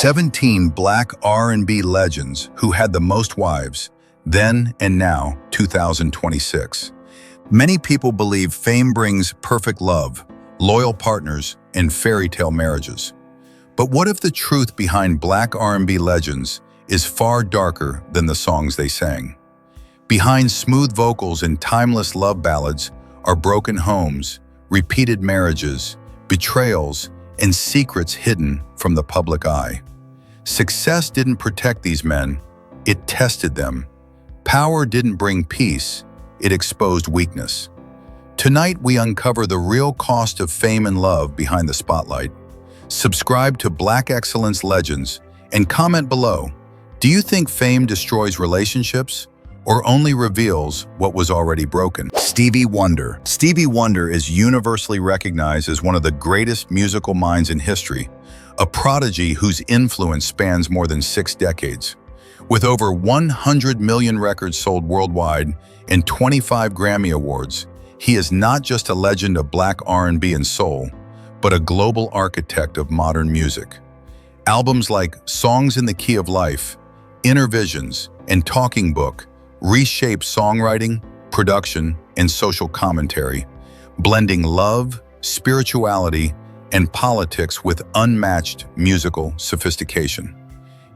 17 Black R&B legends who had the most wives, then and now, 2026. Many people believe fame brings perfect love, loyal partners, and fairy tale marriages. But what if the truth behind Black R&B legends is far darker than the songs they sang? Behind smooth vocals and timeless love ballads are broken homes, repeated marriages, betrayals, and secrets hidden from the public eye. Success didn't protect these men, it tested them. Power didn't bring peace, it exposed weakness. Tonight we uncover the real cost of fame and love behind the spotlight. Subscribe to Black Excellence Legends and comment below. Do you think fame destroys relationships or only reveals what was already broken? Stevie Wonder. Stevie Wonder is universally recognized as one of the greatest musical minds in history, a prodigy whose influence spans more than 6 decades. With over 100 million records sold worldwide and 25 Grammy Awards, he is not just a legend of Black R&B and soul, but a global architect of modern music. Albums like Songs in the Key of Life, Inner Visions, and Talking Book reshaped songwriting, production, and social commentary, blending love, spirituality, and politics with unmatched musical sophistication.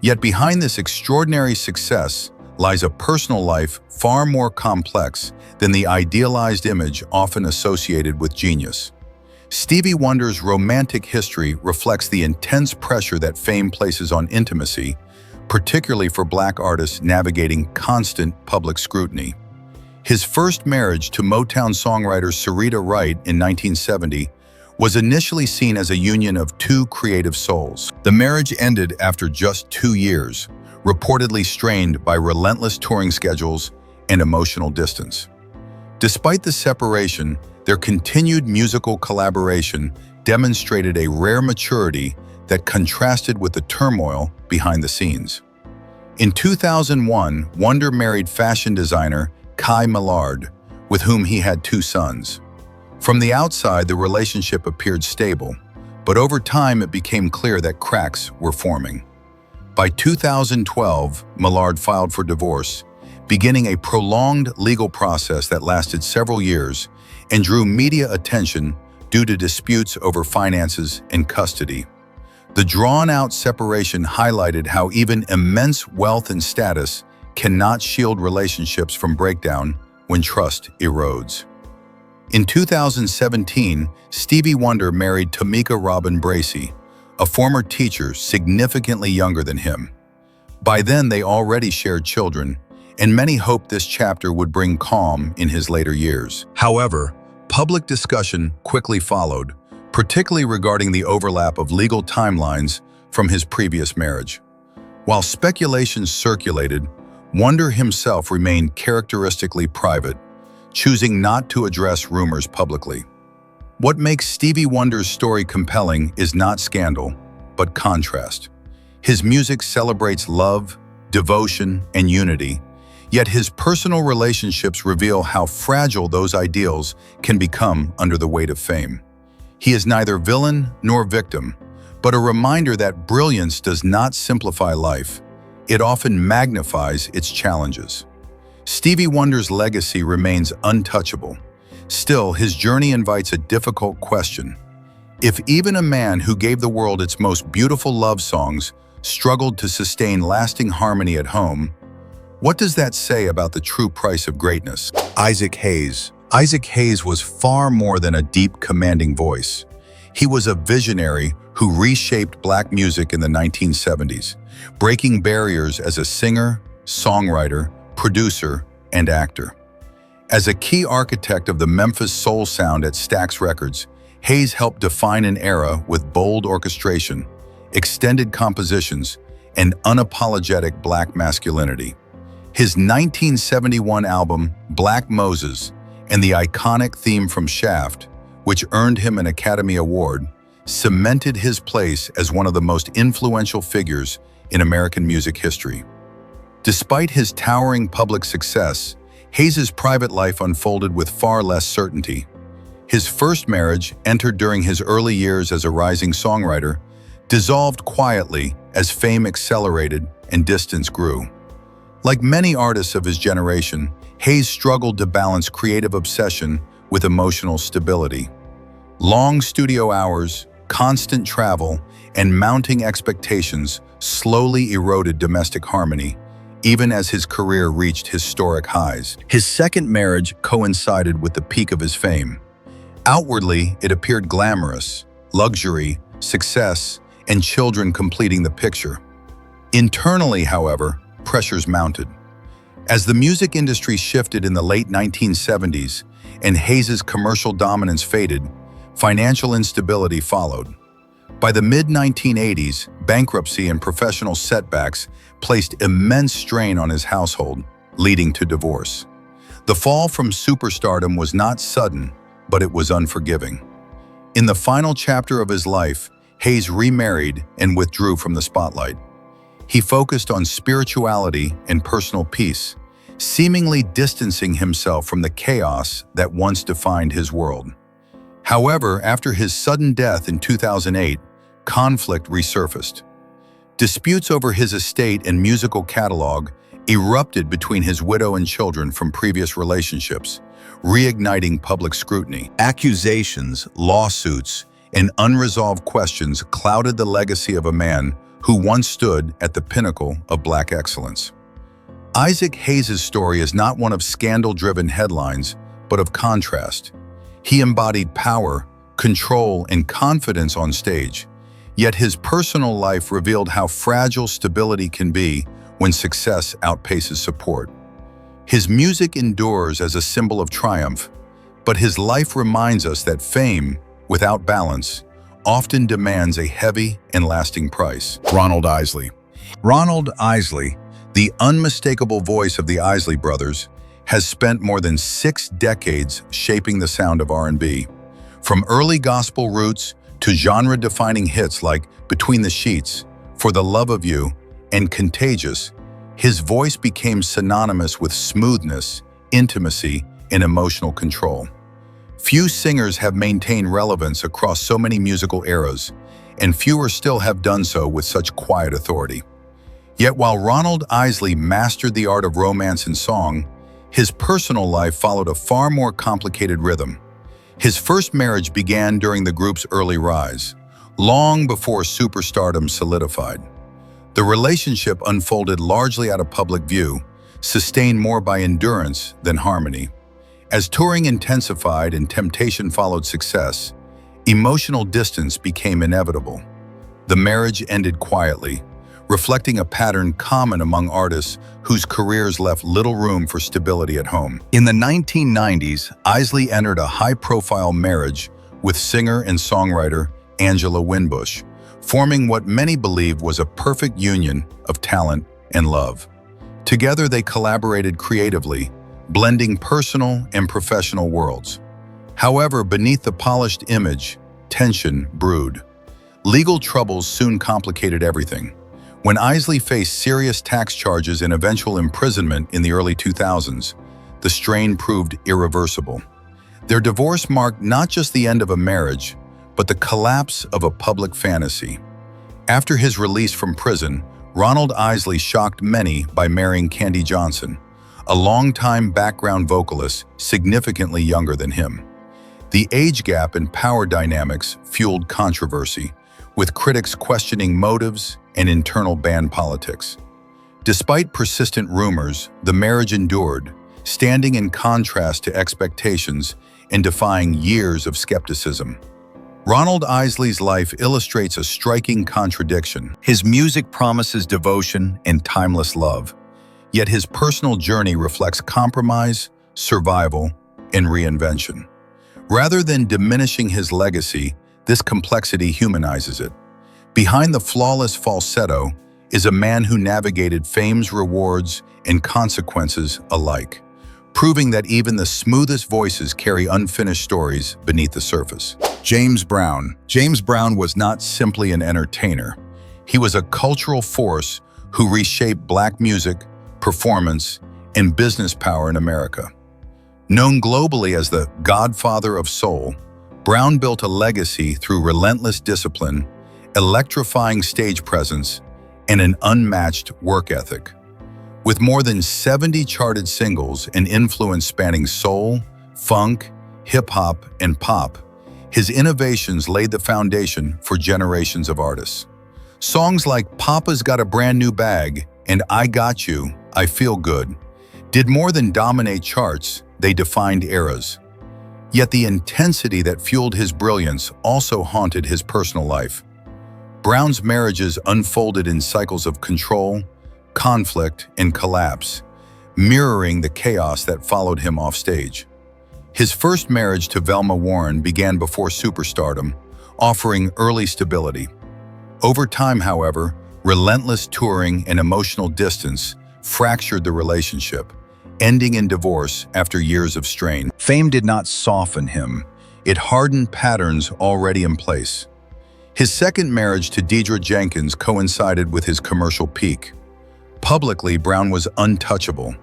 Yet behind this extraordinary success lies a personal life far more complex than the idealized image often associated with genius. Stevie Wonder's romantic history reflects the intense pressure that fame places on intimacy, particularly for Black artists navigating constant public scrutiny. His first marriage to Motown songwriter Syreeta Wright in 1970 was initially seen as a union of two creative souls. The marriage ended after just 2 years, reportedly strained by relentless touring schedules and emotional distance. Despite the separation, their continued musical collaboration demonstrated a rare maturity that contrasted with the turmoil behind the scenes. In 2001, Wonder married fashion designer Kai Millard, with whom he had 2 sons. From the outside, the relationship appeared stable, but over time it became clear that cracks were forming. By 2012, Millard filed for divorce, beginning a prolonged legal process that lasted several years and drew media attention due to disputes over finances and custody. The drawn-out separation highlighted how even immense wealth and status cannot shield relationships from breakdown when trust erodes. In 2017, Stevie Wonder married Tamika Robin Bracey, a former teacher significantly younger than him. By then, they already shared children, and many hoped this chapter would bring calm in his later years. However, public discussion quickly followed, particularly regarding the overlap of legal timelines from his previous marriage. While speculations circulated, Wonder himself remained characteristically private, choosing not to address rumors publicly. What makes Stevie Wonder's story compelling is not scandal, but contrast. His music celebrates love, devotion, and unity, yet his personal relationships reveal how fragile those ideals can become under the weight of fame. He is neither villain nor victim, but a reminder that brilliance does not simplify life. It often magnifies its challenges. Stevie Wonder's legacy remains untouchable. Still, his journey invites a difficult question. If even a man who gave the world its most beautiful love songs struggled to sustain lasting harmony at home, what does that say about the true price of greatness? Isaac Hayes. Isaac Hayes was far more than a deep, commanding voice. He was a visionary who reshaped Black music in the 1970s, breaking barriers as a singer, songwriter, producer, and actor. As a key architect of the Memphis soul sound at Stax Records, Hayes helped define an era with bold orchestration, extended compositions, and unapologetic Black masculinity. His 1971 album, Black Moses, and the iconic theme from Shaft, which earned him an Academy Award, cemented his place as one of the most influential figures in American music history. Despite his towering public success, Hayes' private life unfolded with far less certainty. His first marriage, entered during his early years as a rising songwriter, dissolved quietly as fame accelerated and distance grew. Like many artists of his generation, Hayes struggled to balance creative obsession with emotional stability. Long studio hours, constant travel, and mounting expectations slowly eroded domestic harmony, even as his career reached historic highs. His second marriage coincided with the peak of his fame. Outwardly, it appeared glamorous: luxury, success, and children completing the picture. Internally, however, pressures mounted. As the music industry shifted in the late 1970s and Hayes's commercial dominance faded, financial instability followed. By the mid-1980s, bankruptcy and professional setbacks placed immense strain on his household, leading to divorce. The fall from superstardom was not sudden, but it was unforgiving. In the final chapter of his life, Hayes remarried and withdrew from the spotlight. He focused on spirituality and personal peace, seemingly distancing himself from the chaos that once defined his world. However, after his sudden death in 2008, conflict resurfaced. Disputes over his estate and musical catalog erupted between his widow and children from previous relationships, reigniting public scrutiny. Accusations, lawsuits, and unresolved questions clouded the legacy of a man who once stood at the pinnacle of Black excellence. Isaac Hayes' story is not one of scandal-driven headlines, but of contrast. He embodied power, control, and confidence on stage, yet his personal life revealed how fragile stability can be when success outpaces support. His music endures as a symbol of triumph, but his life reminds us that fame, without balance, often demands a heavy and lasting price. Ronald Isley. Ronald Isley, the unmistakable voice of the Isley Brothers, has spent more than 6 decades shaping the sound of R&B. From early gospel roots to genre-defining hits like Between the Sheets, For the Love of You, and Contagious, his voice became synonymous with smoothness, intimacy, and emotional control. Few singers have maintained relevance across so many musical eras, and fewer still have done so with such quiet authority. Yet while Ronald Isley mastered the art of romance and song, his personal life followed a far more complicated rhythm. His first marriage began during the group's early rise, long before superstardom solidified. The relationship unfolded largely out of public view, sustained more by endurance than harmony. As touring intensified and temptation followed success, emotional distance became inevitable. The marriage ended quietly, reflecting a pattern common among artists whose careers left little room for stability at home. In the 1990s, Isley entered a high-profile marriage with singer and songwriter Angela Winbush, forming what many believed was a perfect union of talent and love. Together, they collaborated creatively, blending personal and professional worlds. However, beneath the polished image, tension brewed. Legal troubles soon complicated everything. When Isley faced serious tax charges and eventual imprisonment in the early 2000s, the strain proved irreversible. Their divorce marked not just the end of a marriage, but the collapse of a public fantasy. After his release from prison, Ronald Isley shocked many by marrying Candy Johnson, a longtime background vocalist significantly younger than him. The age gap and power dynamics fueled controversy, with critics questioning motives and internal band politics. Despite persistent rumors, the marriage endured, standing in contrast to expectations and defying years of skepticism. Ronald Isley's life illustrates a striking contradiction. His music promises devotion and timeless love, yet his personal journey reflects compromise, survival, and reinvention. Rather than diminishing his legacy, this complexity humanizes it. Behind the flawless falsetto is a man who navigated fame's rewards and consequences alike, proving that even the smoothest voices carry unfinished stories beneath the surface. James Brown. James Brown was not simply an entertainer. He was a cultural force who reshaped Black music, performance, and business power in America. Known globally as the Godfather of Soul, Brown built a legacy through relentless discipline, electrifying stage presence, and an unmatched work ethic. With more than 70 charted singles and influence spanning soul, funk, hip-hop, and pop, his innovations laid the foundation for generations of artists. Songs like Papa's Got a Brand New Bag and I Got You, I Feel Good did more than dominate charts, they defined eras. Yet the intensity that fueled his brilliance also haunted his personal life. Brown's marriages unfolded in cycles of control, conflict, and collapse, mirroring the chaos that followed him off stage. His first marriage to Velma Warren began before superstardom, offering early stability. Over time, however, relentless touring and emotional distance fractured the relationship, ending in divorce after years of strain. Fame did not soften him. It hardened patterns already in place. His second marriage to Deidre Jenkins coincided with his commercial peak. Publicly, Brown was untouchable.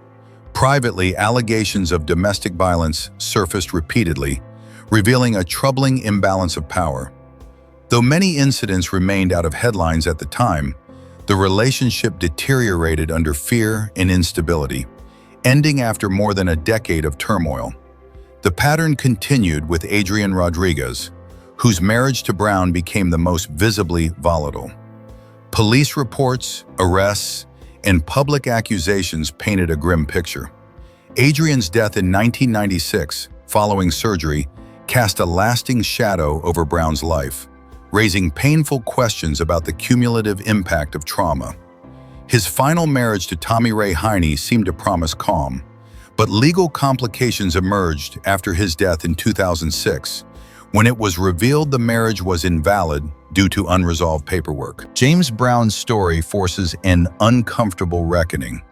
Privately, allegations of domestic violence surfaced repeatedly, revealing a troubling imbalance of power. Though many incidents remained out of headlines at the time, the relationship deteriorated under fear and instability, ending after more than a decade of turmoil. The pattern continued with Adrienne Rodriguez, whose marriage to Brown became the most visibly volatile. Police reports, arrests, and public accusations painted a grim picture. Adrienne's death in 1996, following surgery, cast a lasting shadow over Brown's life, raising painful questions about the cumulative impact of trauma. His final marriage to Tommy Ray Heine seemed to promise calm, but legal complications emerged after his death in 2006, when it was revealed the marriage was invalid due to unresolved paperwork. James Brown's story forces an uncomfortable reckoning.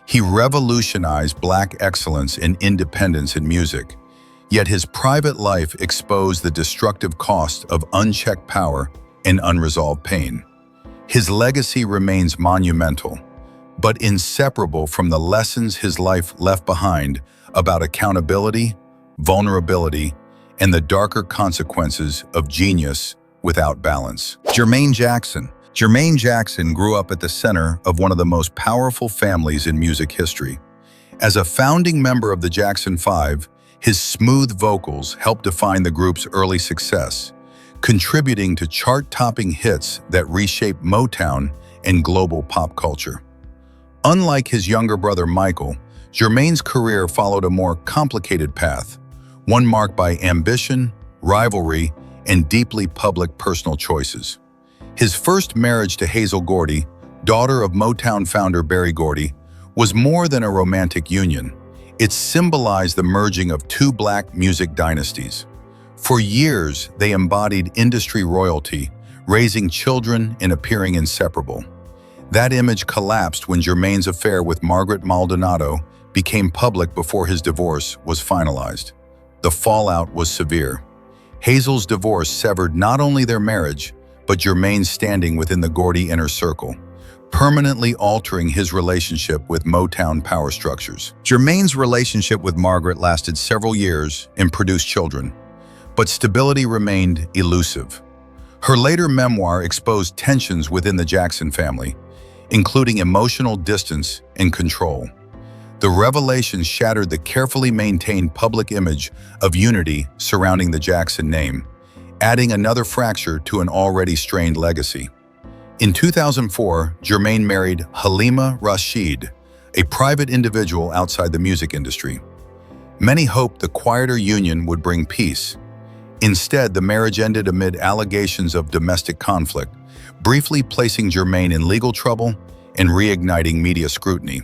He revolutionized Black excellence and independence in music, yet his private life exposed the destructive cost of unchecked power and unresolved pain. His legacy remains monumental, but inseparable from the lessons his life left behind about accountability, vulnerability, and the darker consequences of genius without balance. Jermaine Jackson. Jermaine Jackson grew up at the center of one of the most powerful families in music history. As a founding member of the Jackson 5, his smooth vocals helped define the group's early success, contributing to chart-topping hits that reshaped Motown and global pop culture. Unlike his younger brother Michael, Jermaine's career followed a more complicated path, one marked by ambition, rivalry, and deeply public personal choices. His first marriage to Hazel Gordy, daughter of Motown founder Berry Gordy, was more than a romantic union. It symbolized the merging of two Black music dynasties. For years, they embodied industry royalty, raising children and appearing inseparable. That image collapsed when Jermaine's affair with Margaret Maldonado became public before his divorce was finalized. The fallout was severe. Hazel's divorce severed not only their marriage, but Jermaine's standing within the Gordy inner circle, permanently altering his relationship with Motown power structures. Jermaine's relationship with Margaret lasted several years and produced children, but stability remained elusive. Her later memoir exposed tensions within the Jackson family, including emotional distance and control. The revelations shattered the carefully maintained public image of unity surrounding the Jackson name, adding another fracture to an already strained legacy. In 2004, Jermaine married Halima Rashid, a private individual outside the music industry. Many hoped the quieter union would bring peace. Instead, the marriage ended amid allegations of domestic conflict, briefly placing Jermaine in legal trouble and reigniting media scrutiny.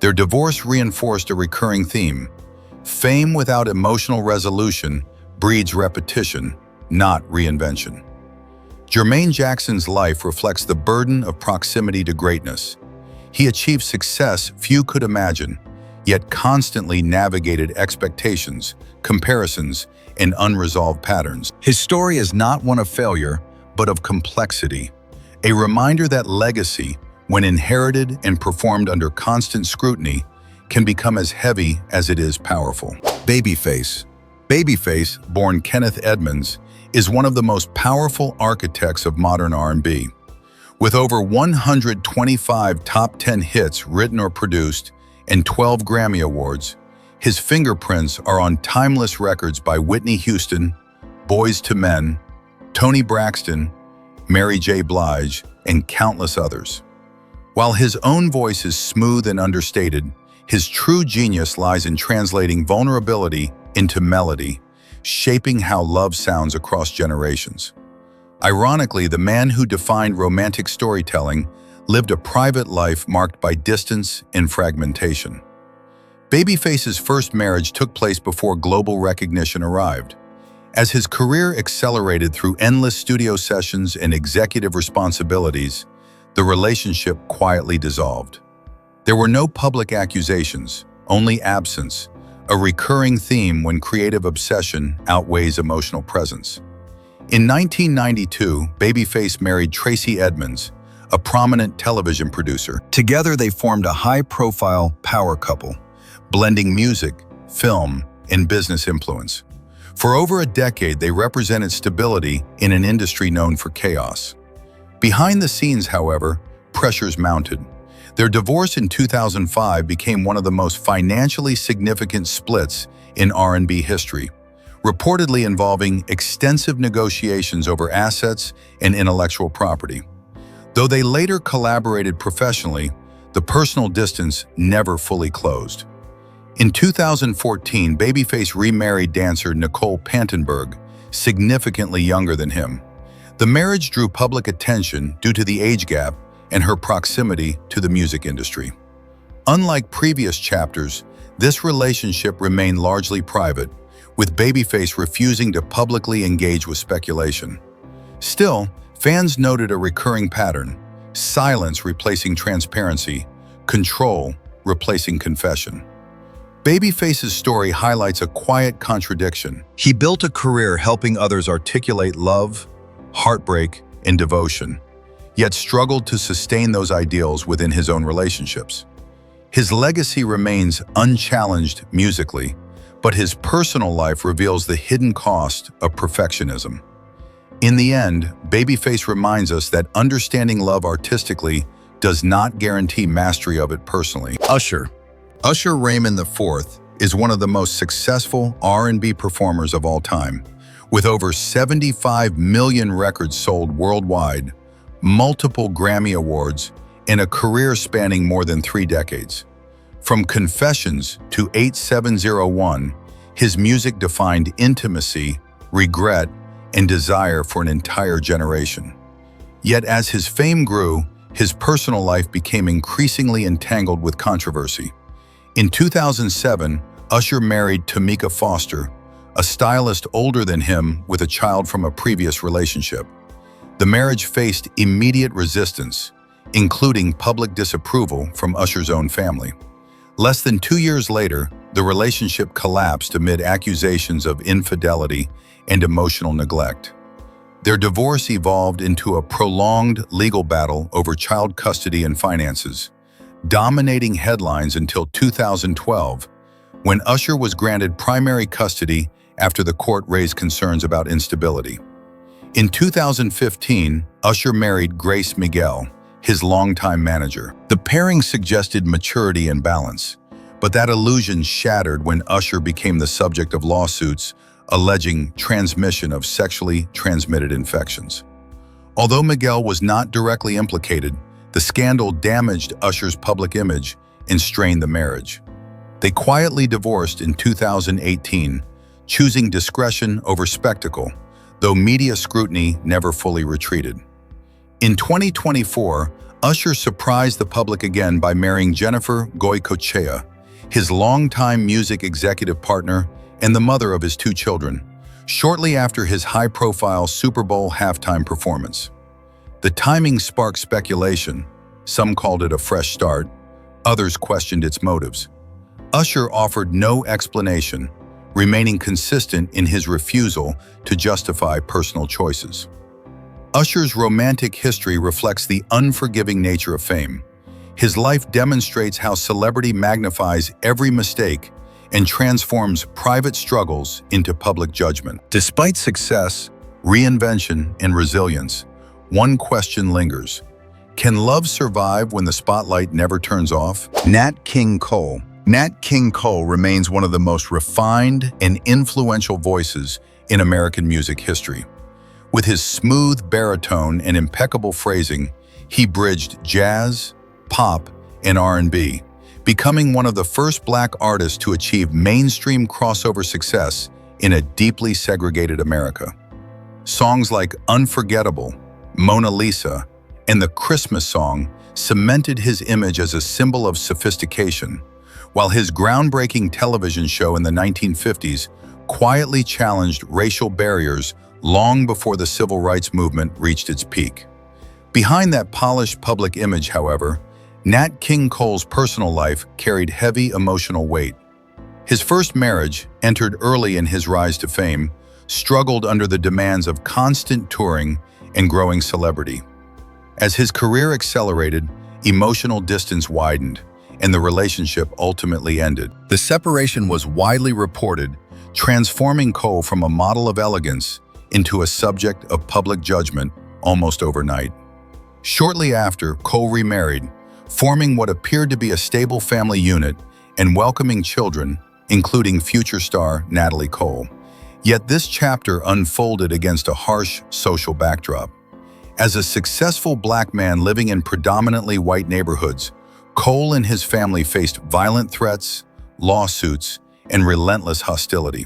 Their divorce reinforced a recurring theme: fame without emotional resolution breeds repetition, not reinvention. Jermaine Jackson's life reflects the burden of proximity to greatness. He achieved success few could imagine, yet constantly navigated expectations, comparisons, and unresolved patterns. His story is not one of failure, but of complexity, a reminder that legacy, when inherited and performed under constant scrutiny, can become as heavy as it is powerful. Babyface. Babyface, born Kenneth Edmonds, is one of the most powerful architects of modern R&B. With over 125 top 10 hits written or produced and 12 Grammy Awards, his fingerprints are on timeless records by Whitney Houston, Boyz II Men, Toni Braxton, Mary J. Blige, and countless others. While his own voice is smooth and understated, his true genius lies in translating vulnerability into melody, shaping how love sounds across generations. Ironically, the man who defined romantic storytelling lived a private life marked by distance and fragmentation. Babyface's first marriage took place before global recognition arrived. As his career accelerated through endless studio sessions and executive responsibilities, the relationship quietly dissolved. There were no public accusations, only absence, a recurring theme when creative obsession outweighs emotional presence. In 1992, Babyface married Tracy Edmonds, a prominent television producer. Together, they formed a high-profile power couple, blending music, film, and business influence. For over a decade, they represented stability in an industry known for chaos. Behind the scenes, however, pressures mounted. Their divorce in 2005 became one of the most financially significant splits in R&B history, reportedly involving extensive negotiations over assets and intellectual property. Though they later collaborated professionally, the personal distance never fully closed. In 2014, Babyface remarried dancer Nicole Pantenberg, significantly younger than him. The marriage drew public attention due to the age gap and her proximity to the music industry. Unlike previous chapters, this relationship remained largely private, with Babyface refusing to publicly engage with speculation. Still, fans noted a recurring pattern: silence replacing transparency, control replacing confession. Babyface's story highlights a quiet contradiction. He built a career helping others articulate love, heartbreak, and devotion, yet struggled to sustain those ideals within his own relationships. His legacy remains unchallenged musically, but his personal life reveals the hidden cost of perfectionism. In the end, Babyface reminds us that understanding love artistically does not guarantee mastery of it personally. Usher Raymond IV is one of the most successful R&B performers of all time, with over 75 million records sold worldwide, multiple Grammy Awards, and a career spanning more than 3 decades. From Confessions to 8701, his music defined intimacy, regret, and desire for an entire generation. Yet as his fame grew, his personal life became increasingly entangled with controversy. In 2007, Usher married Tamika Foster, a stylist older than him with a child from a previous relationship. The marriage faced immediate resistance, including public disapproval from Usher's own family. Less than 2 years later, the relationship collapsed amid accusations of infidelity and emotional neglect. Their divorce evolved into a prolonged legal battle over child custody and finances, dominating headlines until 2012, when Usher was granted primary custody after the court raised concerns about instability. In 2015, Usher married Grace Miguel, his longtime manager. The pairing suggested maturity and balance, but that illusion shattered when Usher became the subject of lawsuits alleging transmission of sexually transmitted infections. Although Miguel was not directly implicated, the scandal damaged Usher's public image and strained the marriage. They quietly divorced in 2018, choosing discretion over spectacle, though media scrutiny never fully retreated. In 2024, Usher surprised the public again by marrying Jennifer Goycochea, his longtime music executive partner and the mother of his 2 children, shortly after his high-profile Super Bowl halftime performance. The timing sparked speculation. Some called it a fresh start, others questioned its motives. Usher offered no explanation, remaining consistent in his refusal to justify personal choices. Usher's romantic history reflects the unforgiving nature of fame. His life demonstrates how celebrity magnifies every mistake and transforms private struggles into public judgment. Despite success, reinvention, and resilience, one question lingers. Can love survive when the spotlight never turns off? Nat King Cole. Nat King Cole remains one of the most refined and influential voices in American music history. With his smooth baritone and impeccable phrasing, he bridged jazz, pop, and R&B, becoming one of the first Black artists to achieve mainstream crossover success in a deeply segregated America. Songs like Unforgettable, Mona Lisa, and the Christmas song cemented his image as a symbol of sophistication, while his groundbreaking television show in the 1950s quietly challenged racial barriers long before the civil rights movement reached its peak. Behind that polished public image, however, Nat King Cole's personal life carried heavy emotional weight. His first marriage, entered early in his rise to fame, struggled under the demands of constant touring and growing celebrity. As his career accelerated, emotional distance widened, and the relationship ultimately ended. The separation was widely reported, transforming Cole from a model of elegance into a subject of public judgment almost overnight. Shortly after, Cole remarried, forming what appeared to be a stable family unit and welcoming children, including future star Natalie Cole. Yet this chapter unfolded against a harsh social backdrop. As a successful Black man living in predominantly white neighborhoods, Cole and his family faced violent threats, lawsuits, and relentless hostility.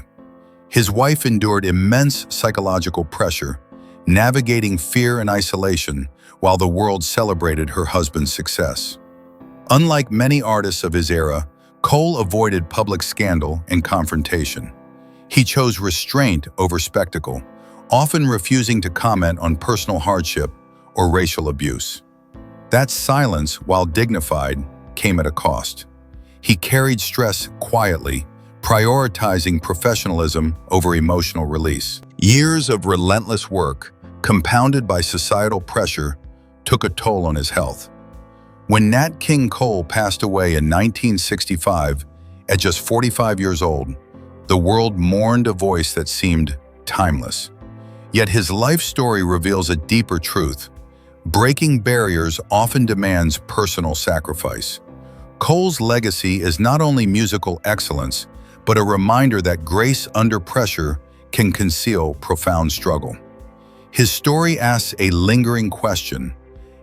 His wife endured immense psychological pressure, navigating fear and isolation while the world celebrated her husband's success. Unlike many artists of his era, Cole avoided public scandal and confrontation. He chose restraint over spectacle, often refusing to comment on personal hardship or racial abuse. That silence, while dignified, came at a cost. He carried stress quietly, prioritizing professionalism over emotional release. Years of relentless work, compounded by societal pressure, took a toll on his health. When Nat King Cole passed away in 1965, at just 45 years old, the world mourned a voice that seemed timeless. Yet his life story reveals a deeper truth. Breaking barriers often demands personal sacrifice. Cole's legacy is not only musical excellence, but a reminder that grace under pressure can conceal profound struggle. His story asks a lingering question: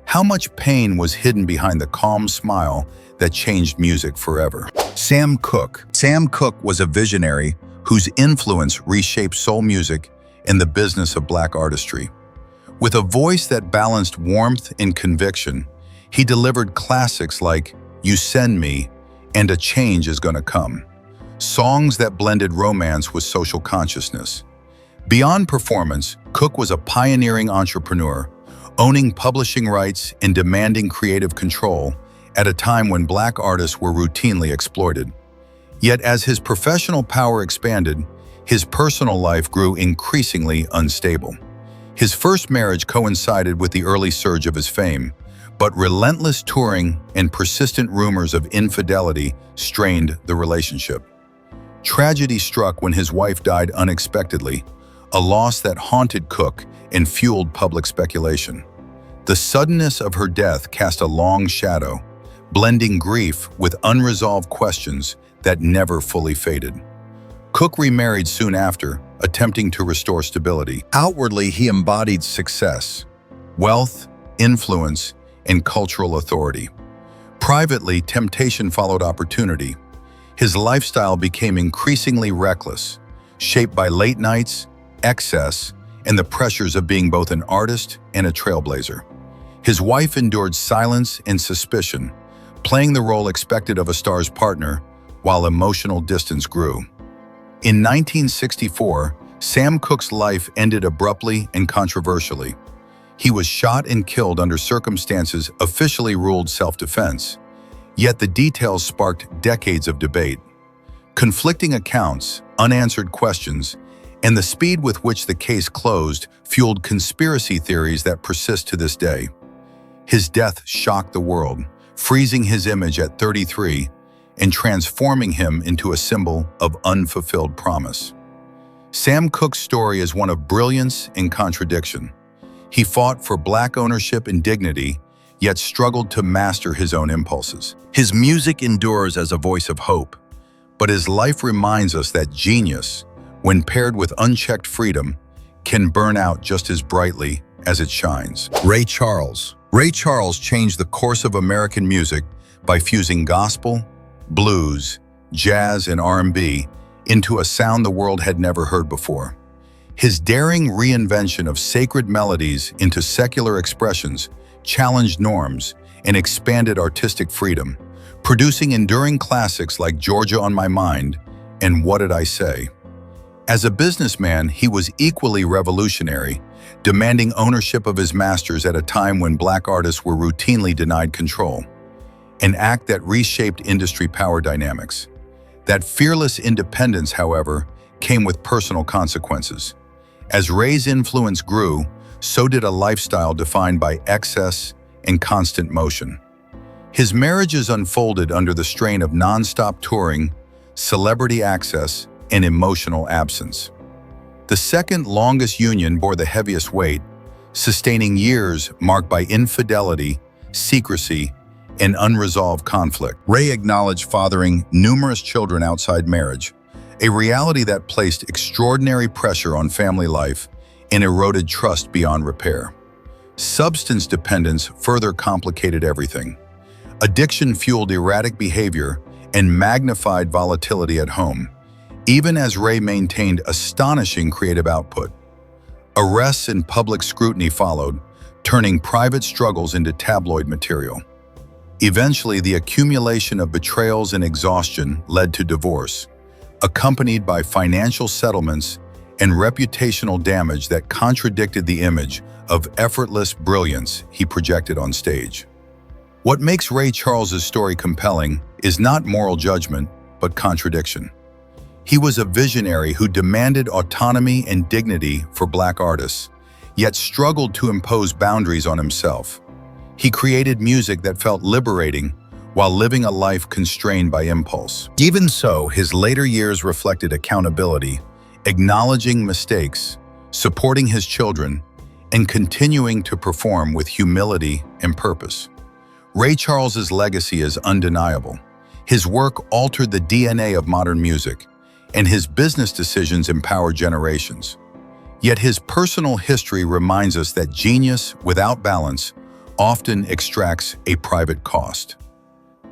how much pain was hidden behind the calm smile that changed music forever? Sam Cooke. Sam Cooke was a visionary whose influence reshaped soul music and the business of Black artistry. With a voice that balanced warmth and conviction, he delivered classics like You Send Me and A Change Is Gonna Come, songs that blended romance with social consciousness. Beyond performance, Cooke was a pioneering entrepreneur, owning publishing rights and demanding creative control at a time when Black artists were routinely exploited. Yet as his professional power expanded, his personal life grew increasingly unstable. His first marriage coincided with the early surge of his fame, but relentless touring and persistent rumors of infidelity strained the relationship. Tragedy struck when his wife died unexpectedly, a loss that haunted Cooke and fueled public speculation. The suddenness of her death cast a long shadow, blending grief with unresolved questions that never fully faded. Cooke remarried soon after, attempting to restore stability. Outwardly, he embodied success, wealth, influence, and cultural authority. Privately, temptation followed opportunity. His lifestyle became increasingly reckless, shaped by late nights, excess, and the pressures of being both an artist and a trailblazer. His wife endured silence and suspicion, playing the role expected of a star's partner, while emotional distance grew. In 1964, Sam Cooke's life ended abruptly and controversially. He was shot and killed under circumstances officially ruled self-defense, yet the details sparked decades of debate. Conflicting accounts, unanswered questions, and the speed with which the case closed fueled conspiracy theories that persist to this day. His death shocked the world, freezing his image at 33 and transforming him into a symbol of unfulfilled promise. Sam Cooke's story is one of brilliance and contradiction. He fought for Black ownership and dignity, yet struggled to master his own impulses. His music endures as a voice of hope, but his life reminds us that genius, when paired with unchecked freedom, can burn out just as brightly as it shines. Ray Charles. Ray Charles changed the course of American music by fusing gospel, blues, jazz, and R&B into a sound the world had never heard before. His daring reinvention of sacred melodies into secular expressions challenged norms and expanded artistic freedom, producing enduring classics like Georgia on My Mind and What Did I Say? As a businessman, he was equally revolutionary, demanding ownership of his masters at a time when Black artists were routinely denied control, an act that reshaped industry power dynamics. That fearless independence, however, came with personal consequences. As Ray's influence grew, so did a lifestyle defined by excess and constant motion. His marriages unfolded under the strain of non-stop touring, celebrity access, and emotional absence. The second longest union bore the heaviest weight, sustaining years marked by infidelity, secrecy, and unresolved conflict. Ray acknowledged fathering numerous children outside marriage, a reality that placed extraordinary pressure on family life and eroded trust beyond repair. Substance dependence further complicated everything. Addiction fueled erratic behavior and magnified volatility at home, even as Ray maintained astonishing creative output. Arrests and public scrutiny followed, turning private struggles into tabloid material. Eventually, the accumulation of betrayals and exhaustion led to divorce, accompanied by financial settlements and reputational damage that contradicted the image of effortless brilliance he projected on stage. What makes Ray Charles's story compelling is not moral judgment, but contradiction. He was a visionary who demanded autonomy and dignity for Black artists, yet struggled to impose boundaries on himself. He created music that felt liberating while living a life constrained by impulse. Even so, his later years reflected accountability, acknowledging mistakes, supporting his children, and continuing to perform with humility and purpose. Ray Charles's legacy is undeniable. His work altered the DNA of modern music, and his business decisions empowered generations. Yet his personal history reminds us that genius without balance often extracts a private cost.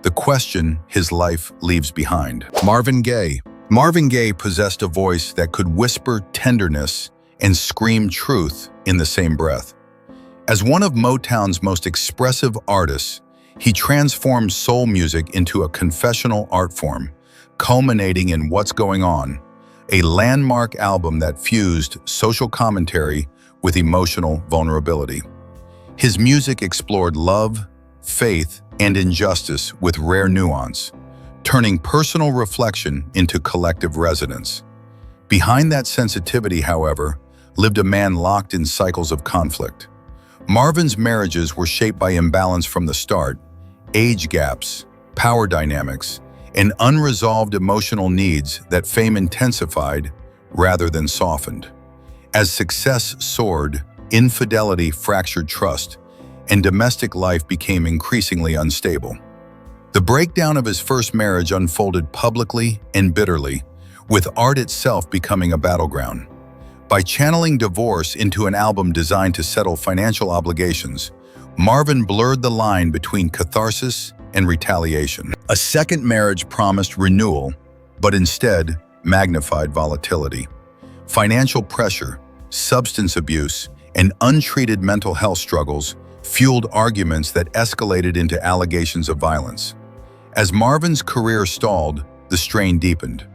The question his life leaves behind. Marvin Gaye. Marvin Gaye possessed a voice that could whisper tenderness and scream truth in the same breath. As one of Motown's most expressive artists, he transformed soul music into a confessional art form, culminating in What's Going On, a landmark album that fused social commentary with emotional vulnerability. His music explored love, faith, and injustice with rare nuance, turning personal reflection into collective resonance. Behind that sensitivity, however, lived a man locked in cycles of conflict. Marvin's marriages were shaped by imbalance from the start, age gaps, power dynamics, and unresolved emotional needs that fame intensified rather than softened. As success soared, infidelity fractured trust, and domestic life became increasingly unstable. The breakdown of his first marriage unfolded publicly and bitterly, with art itself becoming a battleground. By channeling divorce into an album designed to settle financial obligations, Marvin blurred the line between catharsis and retaliation. A second marriage promised renewal, but instead magnified volatility. Financial pressure, substance abuse, and untreated mental health struggles fueled arguments that escalated into allegations of violence. As Marvin's career stalled, the strain deepened.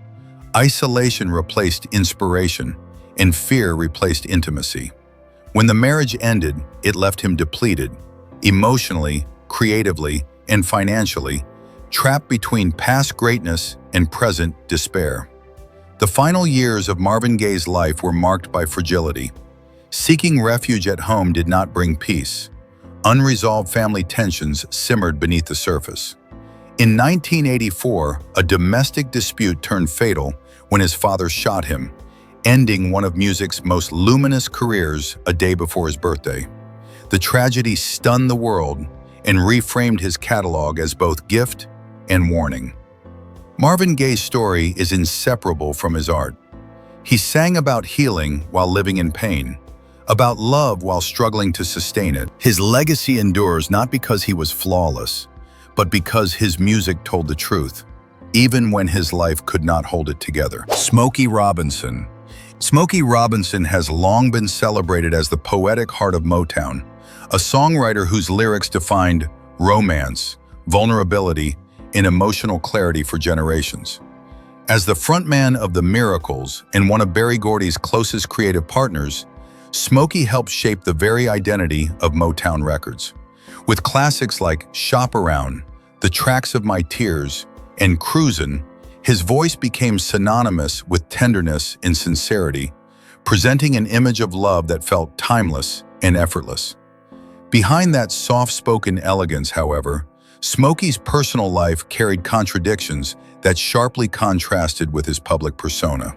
Isolation replaced inspiration, and fear replaced intimacy. When the marriage ended, it left him depleted, emotionally, creatively, and financially, trapped between past greatness and present despair. The final years of Marvin Gaye's life were marked by fragility. Seeking refuge at home did not bring peace. Unresolved family tensions simmered beneath the surface. In 1984, a domestic dispute turned fatal when his father shot him, ending one of music's most luminous careers a day before his birthday. The tragedy stunned the world, and reframed his catalog as both gift and warning. Marvin Gaye's story is inseparable from his art. He sang about healing while living in pain, about love while struggling to sustain it. His legacy endures not because he was flawless, but because his music told the truth, even when his life could not hold it together. Smokey Robinson. Smokey Robinson has long been celebrated as the poetic heart of Motown, a songwriter whose lyrics defined romance, vulnerability, and emotional clarity for generations. As the frontman of The Miracles and one of Berry Gordy's closest creative partners, Smokey helped shape the very identity of Motown Records. With classics like Shop Around, The Tracks of My Tears, and Cruisin', his voice became synonymous with tenderness and sincerity, presenting an image of love that felt timeless and effortless. Behind that soft-spoken elegance, however, Smokey's personal life carried contradictions that sharply contrasted with his public persona.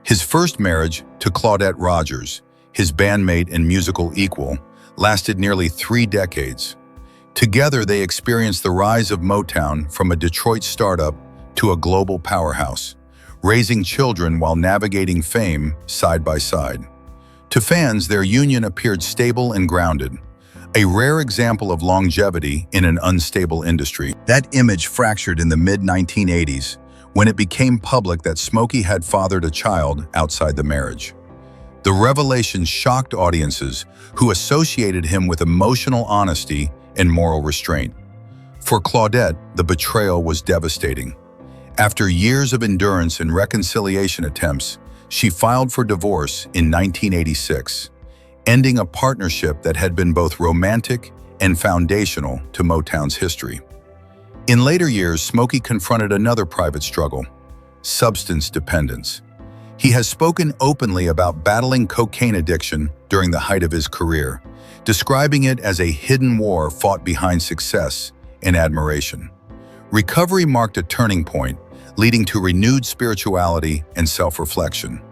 His first marriage to Claudette Rogers, his bandmate and musical equal, lasted nearly 3 decades. Together, they experienced the rise of Motown from a Detroit startup to a global powerhouse, raising children while navigating fame side by side. To fans, their union appeared stable and grounded, a rare example of longevity in an unstable industry. That image fractured in the mid-1980s when it became public that Smokey had fathered a child outside the marriage. The revelation shocked audiences who associated him with emotional honesty and moral restraint. For Claudette, the betrayal was devastating. After years of endurance and reconciliation attempts, she filed for divorce in 1986. Ending a partnership that had been both romantic and foundational to Motown's history. In later years, Smokey confronted another private struggle: substance dependence. He has spoken openly about battling cocaine addiction during the height of his career, describing it as a hidden war fought behind success and admiration. Recovery marked a turning point, leading to renewed spirituality and self-reflection.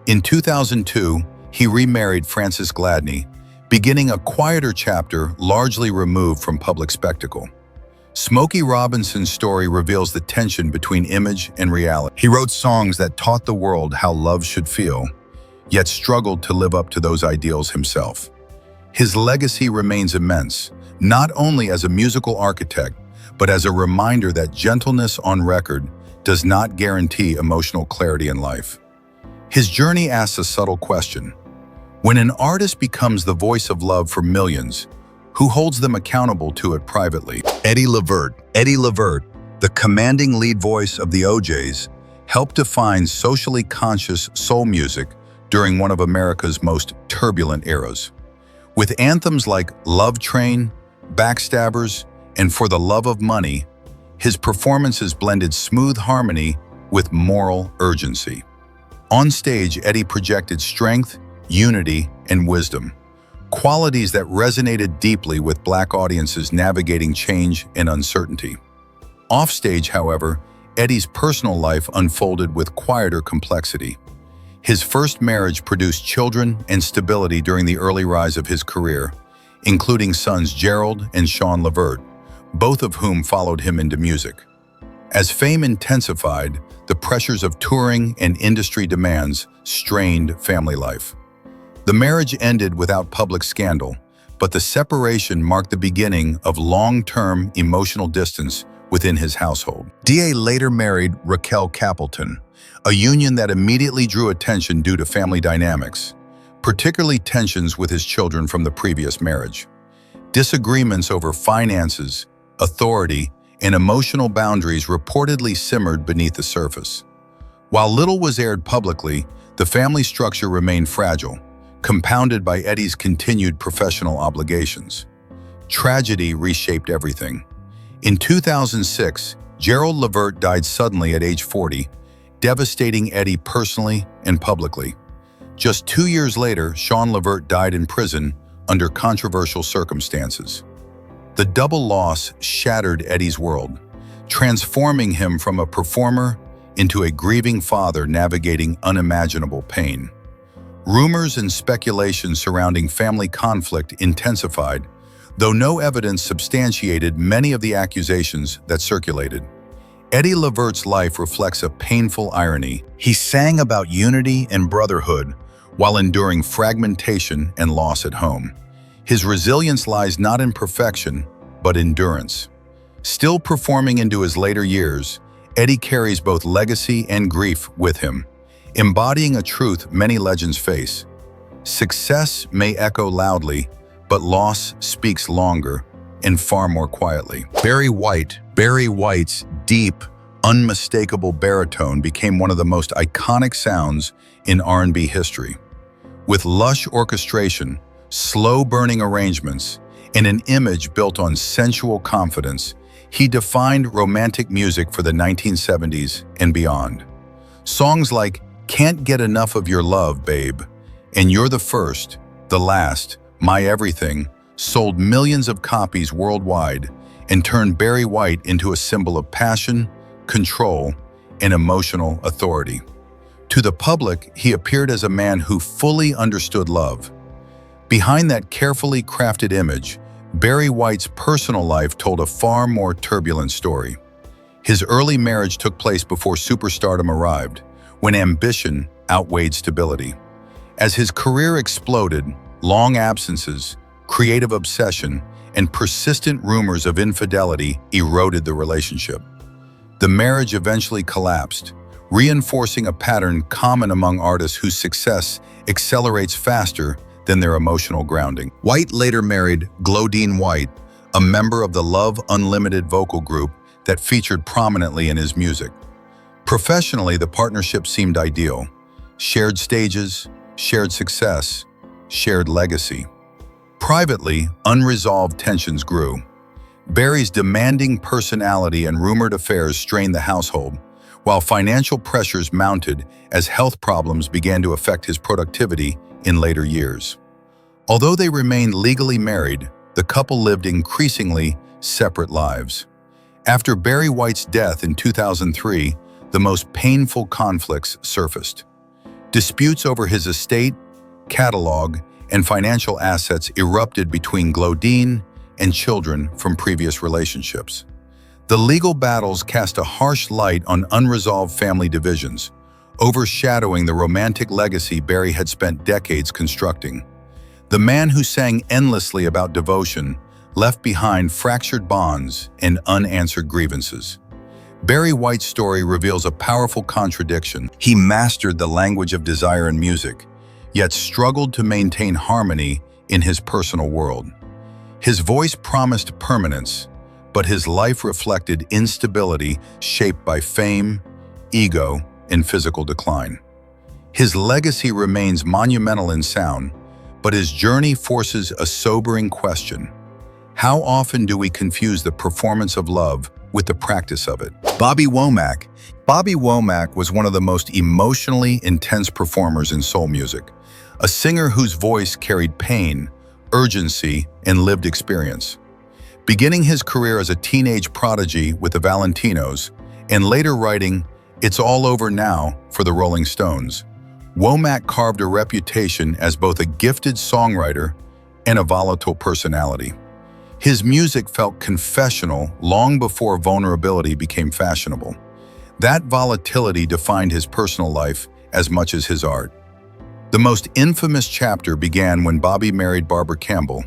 In 2002, he remarried Frances Gladney, beginning a quieter chapter largely removed from public spectacle. Smokey Robinson's story reveals the tension between image and reality. He wrote songs that taught the world how love should feel, yet struggled to live up to those ideals himself. His legacy remains immense, not only as a musical architect, but as a reminder that gentleness on record does not guarantee emotional clarity in life. His journey asks a subtle question. When an artist becomes the voice of love for millions, who holds them accountable to it privately? Eddie Levert, the commanding lead voice of the O'Jays, helped define socially conscious soul music during one of America's most turbulent eras. With anthems like Love Train, Backstabbers, and For the Love of Money, his performances blended smooth harmony with moral urgency. On stage, Eddie projected strength, unity, and wisdom, qualities that resonated deeply with Black audiences navigating change and uncertainty. Offstage, however, Eddie's personal life unfolded with quieter complexity. His first marriage produced children and stability during the early rise of his career, including sons Gerald and Sean Levert, both of whom followed him into music. As fame intensified, the pressures of touring and industry demands strained family life. The marriage ended without public scandal, but the separation marked the beginning of long-term emotional distance within his household. D.A. later married Raquel Capleton, a union that immediately drew attention due to family dynamics, particularly tensions with his children from the previous marriage. Disagreements over finances, authority, and emotional boundaries reportedly simmered beneath the surface. While little was aired publicly, the family structure remained fragile, compounded by Eddie's continued professional obligations. Tragedy reshaped everything. In 2006, Gerald Levert died suddenly at age 40, devastating Eddie personally and publicly. Just 2 years later, Sean Levert died in prison under controversial circumstances. The double loss shattered Eddie's world, transforming him from a performer into a grieving father navigating unimaginable pain. Rumors and speculation surrounding family conflict intensified, though no evidence substantiated many of the accusations that circulated. Eddie Levert's life reflects a painful irony. He sang about unity and brotherhood while enduring fragmentation and loss at home. His resilience lies not in perfection, but endurance. Still performing into his later years, Eddie carries both legacy and grief with him, embodying a truth many legends face. Success may echo loudly, but loss speaks longer and far more quietly. Barry White's deep, unmistakable baritone became one of the most iconic sounds in R&B history. With lush orchestration, slow-burning arrangements, and an image built on sensual confidence, he defined romantic music for the 1970s and beyond. Songs like "Can't Get Enough of Your Love, Babe," and "You're the First, the Last, My Everything" sold millions of copies worldwide and turned Barry White into a symbol of passion, control, and emotional authority. To the public, he appeared as a man who fully understood love. Behind that carefully crafted image, Barry White's personal life told a far more turbulent story. His early marriage took place before superstardom arrived, when ambition outweighed stability. As his career exploded, long absences, creative obsession, and persistent rumors of infidelity eroded the relationship. The marriage eventually collapsed, reinforcing a pattern common among artists whose success accelerates faster than their emotional grounding. White later married Glodine White, a member of the Love Unlimited vocal group that featured prominently in his music. Professionally, the partnership seemed ideal. Shared stages, shared success, shared legacy. Privately, unresolved tensions grew. Barry's demanding personality and rumored affairs strained the household, while financial pressures mounted as health problems began to affect his productivity in later years. Although they remained legally married, the couple lived increasingly separate lives. After Barry White's death in 2003, the most painful conflicts surfaced. Disputes over his estate, catalog, and financial assets erupted between Glodine and children from previous relationships. The legal battles cast a harsh light on unresolved family divisions, overshadowing the romantic legacy Barry had spent decades constructing. The man who sang endlessly about devotion left behind fractured bonds and unanswered grievances. Barry White's story reveals a powerful contradiction. He mastered the language of desire in music, yet struggled to maintain harmony in his personal world. His voice promised permanence, but his life reflected instability shaped by fame, ego, and physical decline. His legacy remains monumental in sound, but his journey forces a sobering question. How often do we confuse the performance of love with the practice of it? Bobby Womack was one of the most emotionally intense performers in soul music, a singer whose voice carried pain, urgency, and lived experience. Beginning his career as a teenage prodigy with the Valentinos, and later writing "It's All Over Now" for the Rolling Stones, Womack carved a reputation as both a gifted songwriter and a volatile personality. His music felt confessional long before vulnerability became fashionable. That volatility defined his personal life as much as his art. The most infamous chapter began when Bobby married Barbara Campbell,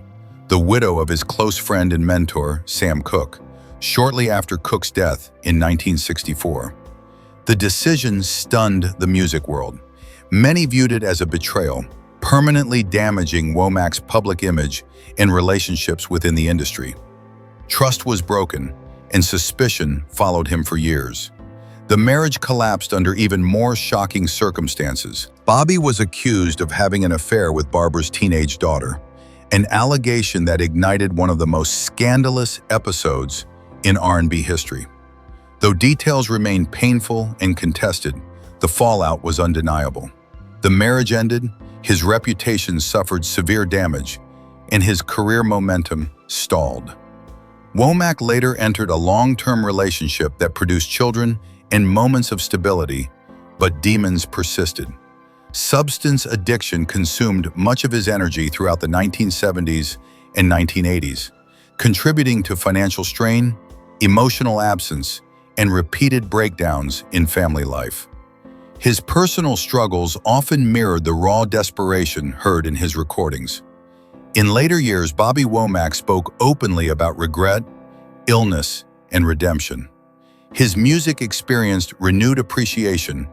the widow of his close friend and mentor, Sam Cooke, shortly after Cooke's death in 1964. The decision stunned the music world. Many viewed it as a betrayal, permanently damaging Womack's public image and relationships within the industry. Trust was broken, and suspicion followed him for years. The marriage collapsed under even more shocking circumstances. Bobby was accused of having an affair with Barbara's teenage daughter, an allegation that ignited one of the most scandalous episodes in R&B history. Though details remained painful and contested, the fallout was undeniable. The marriage ended, his reputation suffered severe damage, and his career momentum stalled. Womack later entered a long-term relationship that produced children and moments of stability, but demons persisted. Substance addiction consumed much of his energy throughout the 1970s and 1980s, contributing to financial strain, emotional absence, and repeated breakdowns in family life. His personal struggles often mirrored the raw desperation heard in his recordings. In later years, Bobby Womack spoke openly about regret, illness, and redemption. His music experienced renewed appreciation,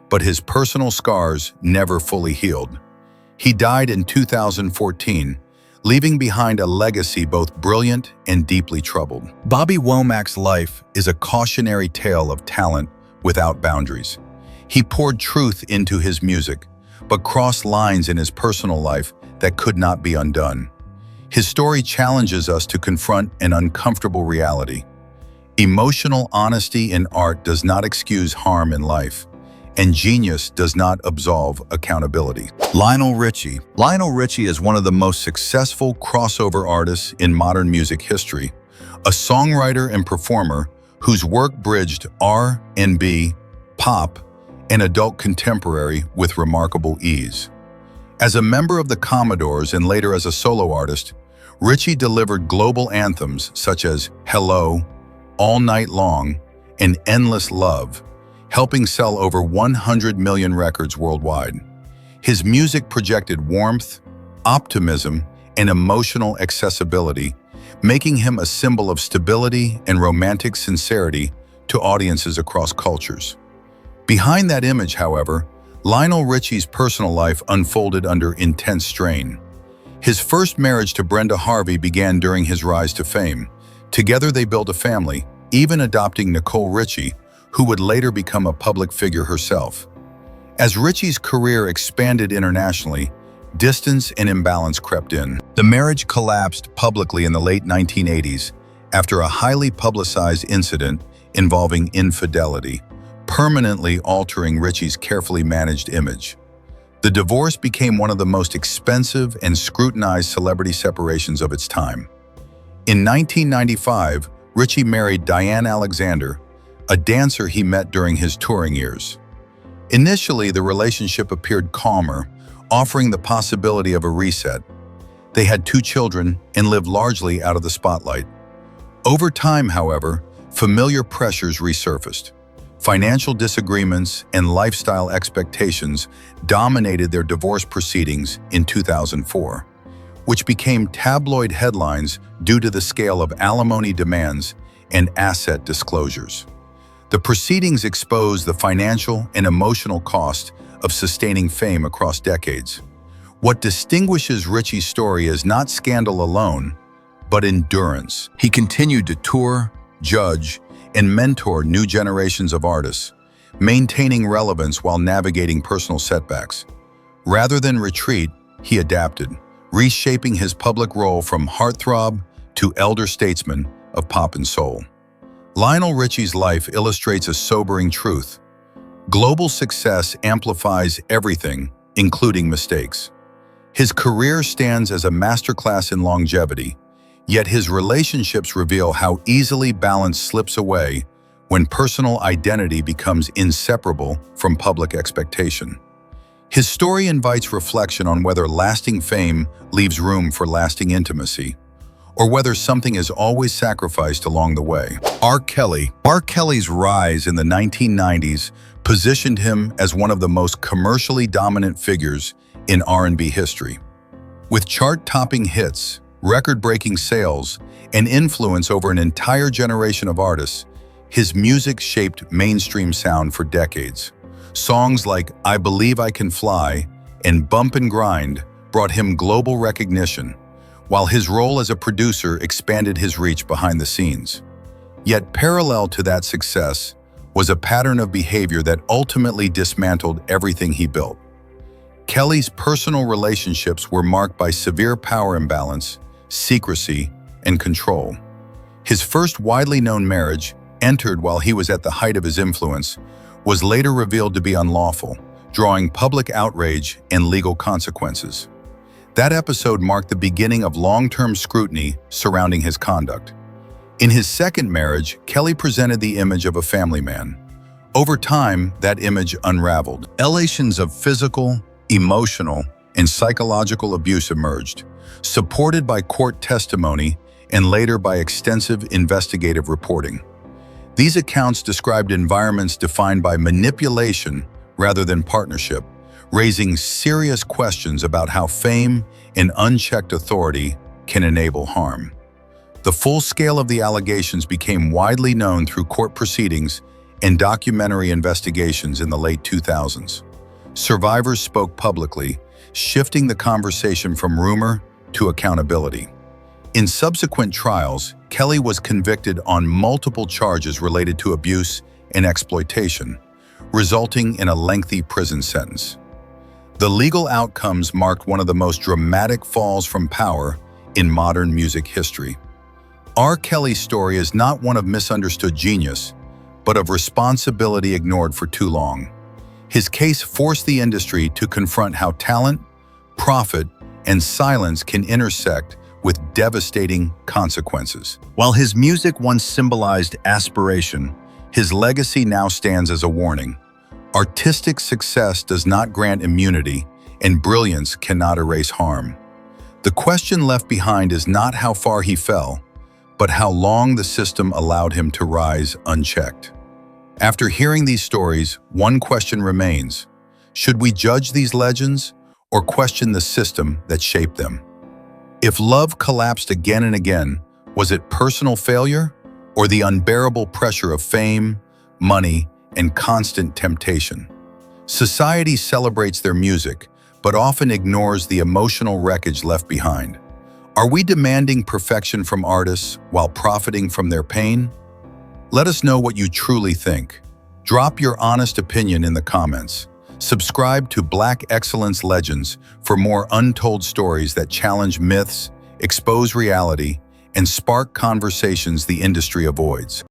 but his personal scars never fully healed. He died in 2014, leaving behind a legacy both brilliant and deeply troubled. Bobby Womack's life is a cautionary tale of talent without boundaries. He poured truth into his music, but crossed lines in his personal life that could not be undone. His story challenges us to confront an uncomfortable reality. Emotional honesty in art does not excuse harm in life, and genius does not absolve accountability. Lionel Richie. Lionel Richie is one of the most successful crossover artists in modern music history, a songwriter and performer whose work bridged R&B, pop, and adult contemporary with remarkable ease. As a member of the Commodores and later as a solo artist, Richie delivered global anthems such as Hello, All Night Long, and Endless Love, helping sell over 100 million records worldwide. His music projected warmth, optimism, and emotional accessibility, making him a symbol of stability and romantic sincerity to audiences across cultures. Behind that image, however, Lionel Richie's personal life unfolded under intense strain. His first marriage to Brenda Harvey began during his rise to fame. Together they built a family, even adopting Nicole Richie, who would later become a public figure herself. As Richie's career expanded internationally, distance and imbalance crept in. The marriage collapsed publicly in the late 1980s after a highly publicized incident involving infidelity, permanently altering Richie's carefully managed image. The divorce became one of the most expensive and scrutinized celebrity separations of its time. In 1995, Richie married Diane Alexander, a dancer he met during his touring years. Initially, the relationship appeared calmer, offering the possibility of a reset. They had 2 children and lived largely out of the spotlight. Over time, however, familiar pressures resurfaced. Financial disagreements and lifestyle expectations dominated their divorce proceedings in 2004, which became tabloid headlines due to the scale of alimony demands and asset disclosures. The proceedings exposed the financial and emotional cost of sustaining fame across decades. What distinguishes Richie's story is not scandal alone, but endurance. He continued to tour, judge, and mentor new generations of artists, maintaining relevance while navigating personal setbacks. Rather than retreat, he adapted, reshaping his public role from heartthrob to elder statesman of pop and soul. Lionel Richie's life illustrates a sobering truth. Global success amplifies everything, including mistakes. His career stands as a masterclass in longevity, yet his relationships reveal how easily balance slips away when personal identity becomes inseparable from public expectation. His story invites reflection on whether lasting fame leaves room for lasting intimacy, or whether something is always sacrificed along the way. R. Kelly. R. Kelly's rise in the 1990s positioned him as one of the most commercially dominant figures in R&B history. With chart-topping hits, record-breaking sales, and influence over an entire generation of artists, his music shaped mainstream sound for decades. Songs like I Believe I Can Fly and Bump and Grind brought him global recognition, while his role as a producer expanded his reach behind the scenes. Yet parallel to that success was a pattern of behavior that ultimately dismantled everything he built. Kelly's personal relationships were marked by severe power imbalance, secrecy, and control. His first widely known marriage, entered while he was at the height of his influence, was later revealed to be unlawful, drawing public outrage and legal consequences. That episode marked the beginning of long-term scrutiny surrounding his conduct. In his second marriage, Kelly presented the image of a family man. Over time, that image unraveled. Allegations of physical, emotional, and psychological abuse emerged. Supported by court testimony and later by extensive investigative reporting. These accounts described environments defined by manipulation rather than partnership, raising serious questions about how fame and unchecked authority can enable harm. The full scale of the allegations became widely known through court proceedings and documentary investigations in the late 2000s. Survivors spoke publicly, shifting the conversation from rumor to accountability. In subsequent trials, Kelly was convicted on multiple charges related to abuse and exploitation, resulting in a lengthy prison sentence. The legal outcomes marked one of the most dramatic falls from power in modern music history. R. Kelly's story is not one of misunderstood genius, but of responsibility ignored for too long. His case forced the industry to confront how talent, profit, and silence can intersect with devastating consequences. While his music once symbolized aspiration, his legacy now stands as a warning. Artistic success does not grant immunity, and brilliance cannot erase harm. The question left behind is not how far he fell, but how long the system allowed him to rise unchecked. After hearing these stories, one question remains: should we judge these legends or question the system that shaped them? If love collapsed again and again, was it personal failure or the unbearable pressure of fame, money, and constant temptation? Society celebrates their music, but often ignores the emotional wreckage left behind. Are we demanding perfection from artists while profiting from their pain? Let us know what you truly think. Drop your honest opinion in the comments. Subscribe to Black Excellence Legends for more untold stories that challenge myths, expose reality, and spark conversations the industry avoids.